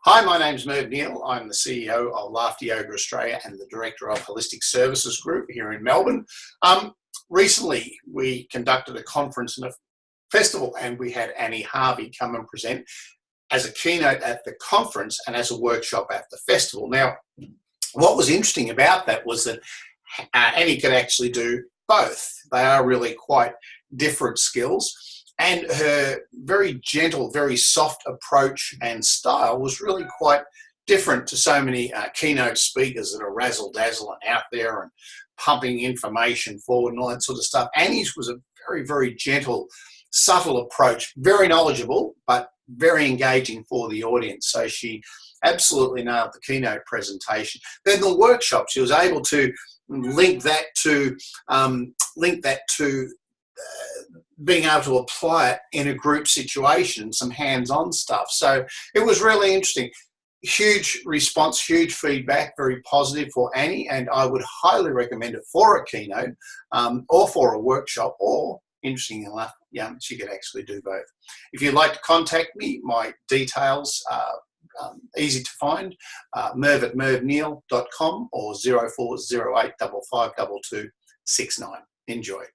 Hi, my name's Merv Neal. I'm the CEO of Laughter Yoga Australia and the Director of Holistic Services Group here in Melbourne. Recently, we conducted a conference and a festival, and we had Annie Harvey come and present as a keynote at the conference and as a workshop at the festival. Now, what was interesting about that was that Annie could actually do both. They are really quite different skills. And her very gentle, very soft approach and style was really quite different to so many keynote speakers that are razzle-dazzle and out there and pumping information forward and all that sort of stuff. Annie's was a very, very gentle, subtle approach, very knowledgeable, but very engaging for the audience. So she absolutely nailed the keynote presentation. Then the workshop, she was able to link that to being able to apply it in a group situation, some hands-on stuff. So it was really interesting. Huge response, huge feedback, very positive for Annie, and I would highly recommend it for a keynote or for a workshop, or interesting enough, she could actually do both. If you'd like to contact me, my details are easy to find, merv@mervneal.com or 0408 552269. Enjoy.